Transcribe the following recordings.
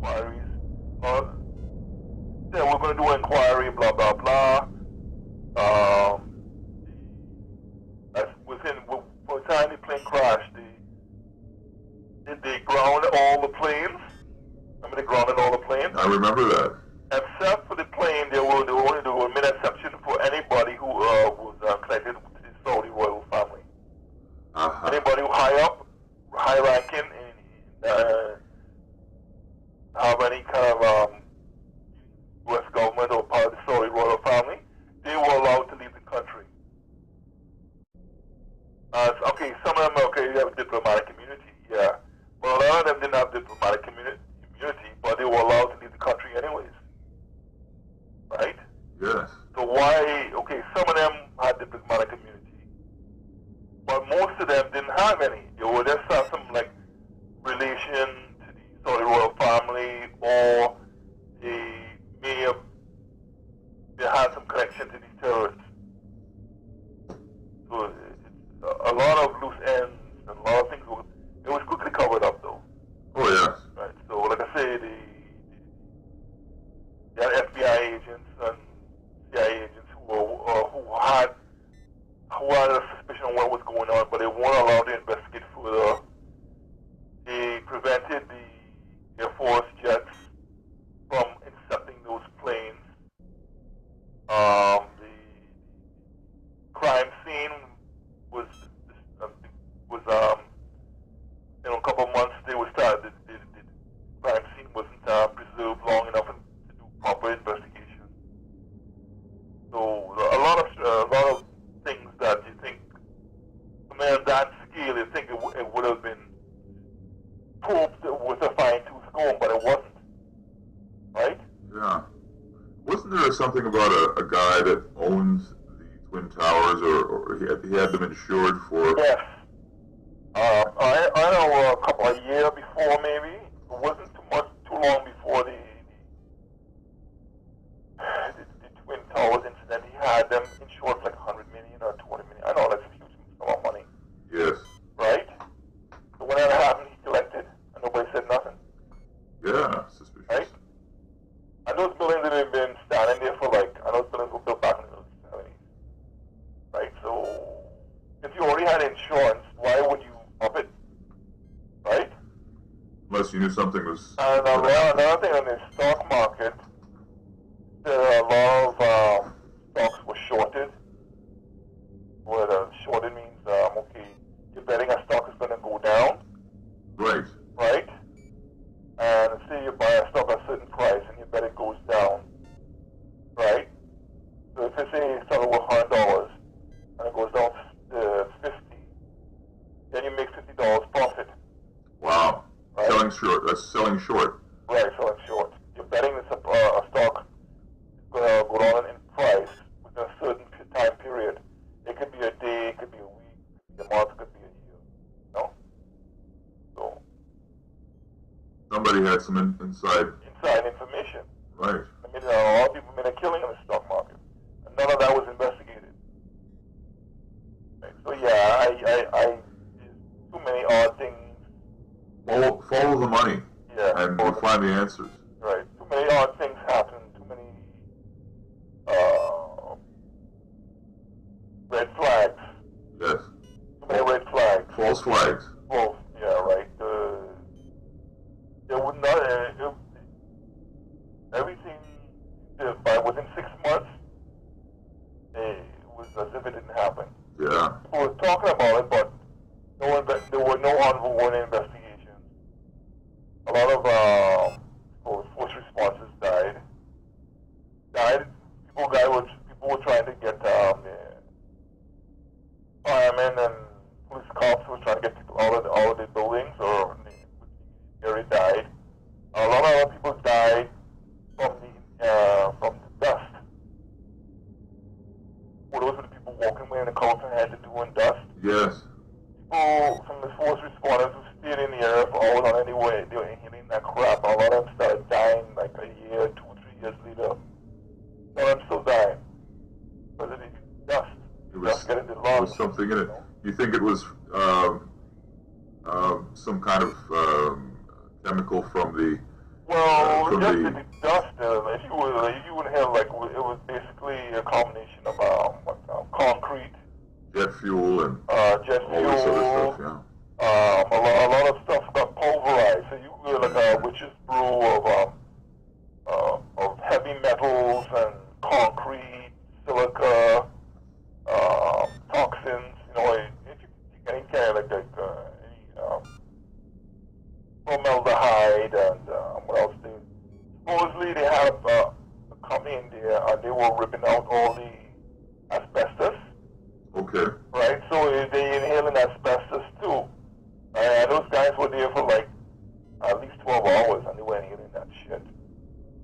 inquiries. Yeah, we're going to do an inquiry, blah, blah, blah. For the time the plane crashed, they grounded all the planes. Remember they grounded all the planes? I remember that. Except for the plane, they were made an exception for anybody who was connected to the Saudi royal family. Anybody who high ranking, have any kind of U.S. government or part of the Saudi royal family, they were allowed to leave the country. Okay, some of them, okay, you have a diplomatic immunity, yeah. But a lot of them didn't have diplomatic immunity, but they were allowed to leave the country anyways. Right? Yes. So why, okay, some of them had diplomatic immunity, but most of them didn't have any. They were just have some, like, relation to the Saudi royal family, or they had some connection to these terrorists. So it's a lot of loose ends and a lot of things. It was quickly covered up, though. Oh yes. Right. So, like I say, the FBI agents and CIA agents who had a suspicion of what was going on, but they weren't allowed to investigate further. They prevented the Air Force jets from intercepting those planes. The crime scene was a couple of months they were started. The crime scene wasn't preserved long enough to do proper investigation. So a lot of things that you think, I mean, on that scale, you think it would have been probed with a fine-tooth comb, but it wasn't. Right? Yeah. Wasn't there something about a guy that owns the Twin Towers, or he had them insured for? Yes. I know a couple of years before, maybe. It wasn't too long before the Twin Towers incident. He had them insured for like 100 million or 20 million. I know that's a huge amount of money. Yes. Right? So when that happened, he collected, and nobody said nothing. Yeah, suspicious. Right? And those buildings have been standing there for and those buildings were built back in the early 70s. Right? So, if you already had insurance, why would you up it? Right? Unless you knew something was... And another thing on the stock market, there are a lot of stocks were shorted. Where shorted means, okay, you're betting a stock is going to go down. Right. Right? And say you buy a stock at a certain price and you bet it goes down. Right? So if you say you sell it with $100 and it goes down to 50, then you make $50 profit. Wow. Right? Selling short. That's selling short. Right, selling short. You're betting that a stock is going to go down in price within a certain time period. It could be a day, it could be a week, it could be a month, it could be a year. No? So... Somebody had some inside information. Right. I mean, a lot of people made a killing in the stock market, and none of that was investigated. Right. So yeah, I too many odd things. Follow the money. Yeah. And you'll find the answers. Right. Too many odd things happen. Too many red flags. Yes. Too many red flags. False flags. Well, yeah, right. There would not everything by within 6 months. It was as if it didn't happen. Yeah. People were talking about it, but there were no ongoing investigations. A lot of force responses died. People were trying to get firemen and police cops were trying to get people out of the buildings, or they died. A lot of other people died from the dust. Well, those were the people walking away in the cars and had to do in dust. Yes. People from the force responders who stayed in the area for hours on any way, they were inhaling that crap. A lot of them started dying like a year, 2, 3 years later. Some of them still dying because of the dust. Dust getting the lungs. There was something in it. You think it was some kind of chemical from the Well, from just the... the dust. If you would have like, it was basically a combination of concrete, jet fuel and jet all this other fuel. stuff, yeah. A lot of stuff got pulverized. So you were like a witch's brew of heavy metals and concrete, silica, toxins. You know, if you any kind of like any formaldehyde and what else? Supposedly they had a company in there and they were ripping out all the asbestos. Okay. Right, so they inhaling asbestos too. And those guys were there for like at least 12 hours and they were inhaling that shit.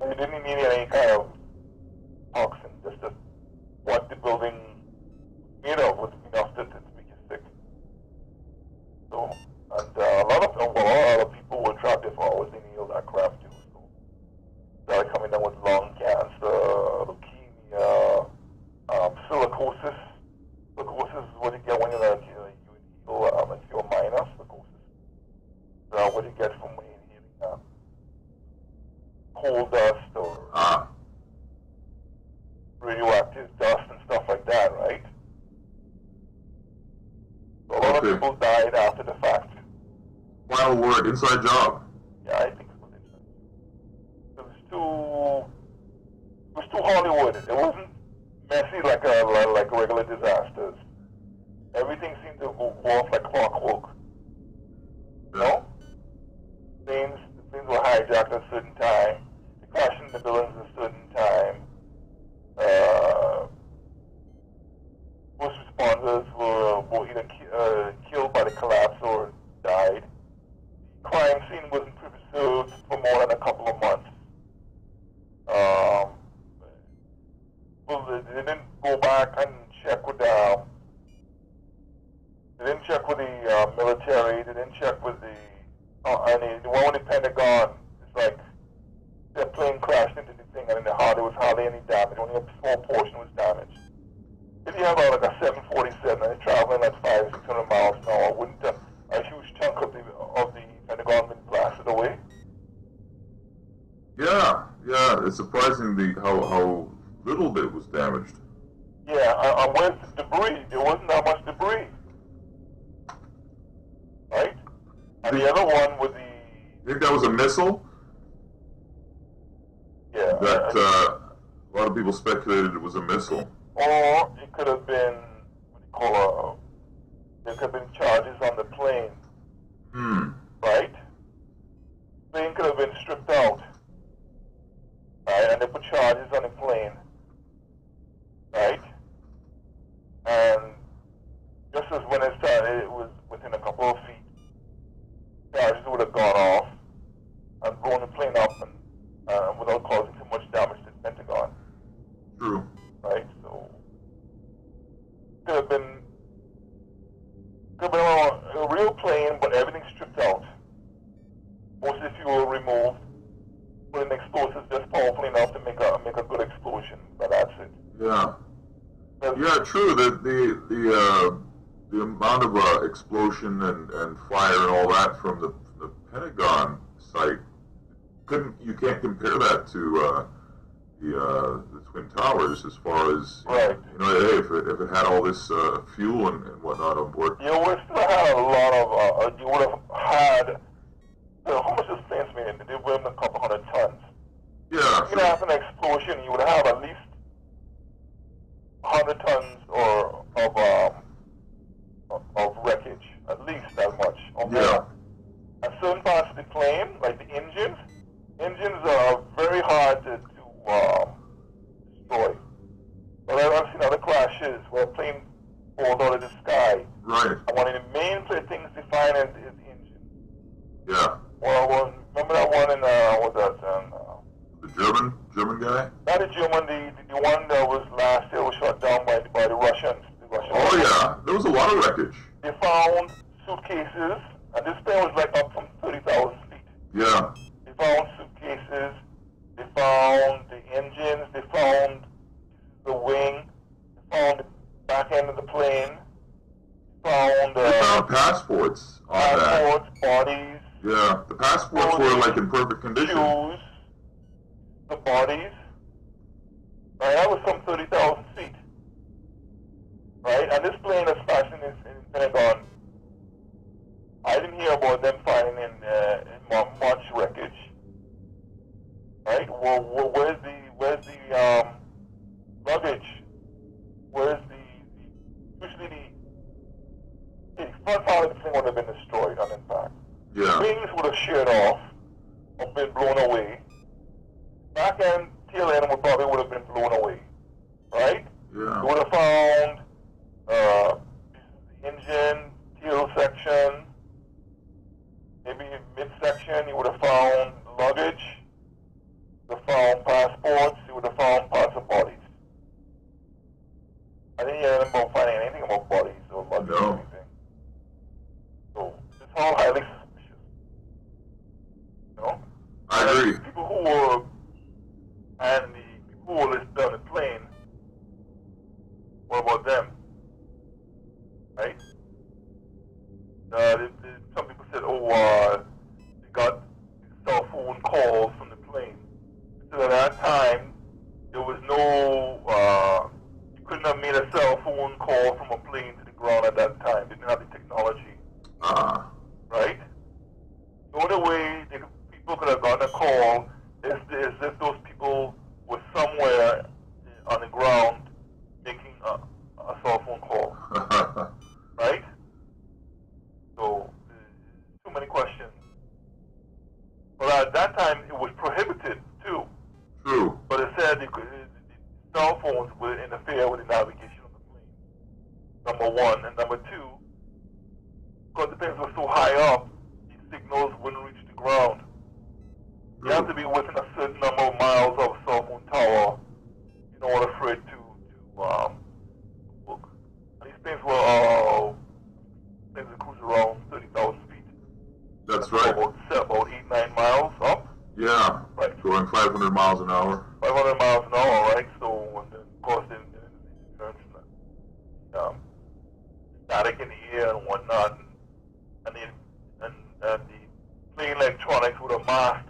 And they didn't need any kind of toxin, just what the building made of was enough to make you sick. So, and a lot of people were trapped there for hours, they inhaled that crap too. So, started coming down with lung cancer, leukemia, silicosis. Silicosis is what you get when you inhale, if you're a minor, silicosis. What you get from when you're inhaling coal dust or radioactive dust and stuff like that, right? So a lot of people died after the fact. Final word, inside job. Yeah, I think it was inside. It was too Hollywood. It wasn't messy like regular disasters. Everything seemed to go off like clockwork. You know? Planes were hijacked at a certain time. They crashed into buildings at a certain time. Most responders were either killed by the collapse or died. The crime scene wasn't preserved for more than a couple of months. Well, they didn't go back and check with the military. They didn't check with the one with the Pentagon. It's like their plane crashed into the thing, and there was hardly any damage. Only a small portion was damaged. If you have like a 747 and you're traveling at 500-600 miles an hour, wouldn't a huge chunk of the Pentagon been blasted away? Yeah. It's surprising how little bit was damaged. Yeah, and where's the debris? There wasn't that much debris. Right? And the other one was You think that was a missile? Yeah. That a lot of people speculated it was a missile. Or it could have been, there could have been charges on the plane. Right? Plane could have been stripped out. Right? And they put charges on the plane. Right? And just as when it started, it was within a couple of feet. Charges would have gone off and blown the plane up and without causing too much damage to the Pentagon. True. Right? So could have been a real plane, but everything stripped out. Most of the fuel removed, but an explosive just powerful enough to make a good explosion. But that's it. Yeah. Yeah, true. The amount of explosion and fire and all that from the Pentagon site you can't compare that to the Twin Towers as far as right. Hey, if it had all this fuel and whatnot on board. You would still have a lot of. You would have had. How much is planes made? They weigh a couple hundred tons. Yeah. If you have an explosion, you would have at least 100 tons of wreckage, at least that much. Yeah. And certain parts of the plane, like the engines are very hard to destroy. But I've seen other crashes where a plane falls out of the sky. Right. And one of the main things to find is the engine. Yeah. Well, remember that one in the German guy? Not the German, the one that was last year was shot down by the Russians. Oh yeah, there was a lot of wreckage. They found suitcases, and this plane was like up from 30,000 feet. Yeah. They found suitcases, they found the engines, they found the wing, they found the back end of the plane, they found passports on passports, bodies. Yeah, the passports were like in perfect condition. Shoes, the bodies. Right, that was some 30,000 feet. Right, and this plane that's smashing in Pentagon, I didn't hear about them finding in much wreckage. Right, well, where's the luggage? Where's usually the front part of the thing would have been destroyed on impact. Yeah. Wings would have sheared off or been blown away. Back end, tail end would have been blown away. Right? Yeah. You would have found the engine, tail section, maybe midsection. You would have found luggage. You would have found passports. You would have found parts of bodies. I didn't hear anything about finding anything about bodies or luggage or anything. So it's all highly suspicious. You know? I agree. The people who were listed on the plane, what about them? Right? Some people said, they got cell phone calls from the plane. So at that time, there was no, you couldn't have made a cell phone call from a plane to the ground at that time. They didn't have the technology. Right? The only way people could have gotten a call is if those people were somewhere on the ground making a cell phone call. Right? So, too many questions. But at that time, it was prohibited, too. True. But it said the cell phones would interfere with the navigation of the plane. Number one. And number two, because the planes were so high up, these signals wouldn't reach the ground. You have to be within a certain number of miles of a cell phone tower in order for it to work. And these planes were planes that cruise around 30,000 feet. That's right. About 8-9 miles up. Yeah. Right. Going 500 miles an hour. 500 miles an hour, right? So, and then, of course, in terms of static in the air and whatnot, and the plane electronics would have masked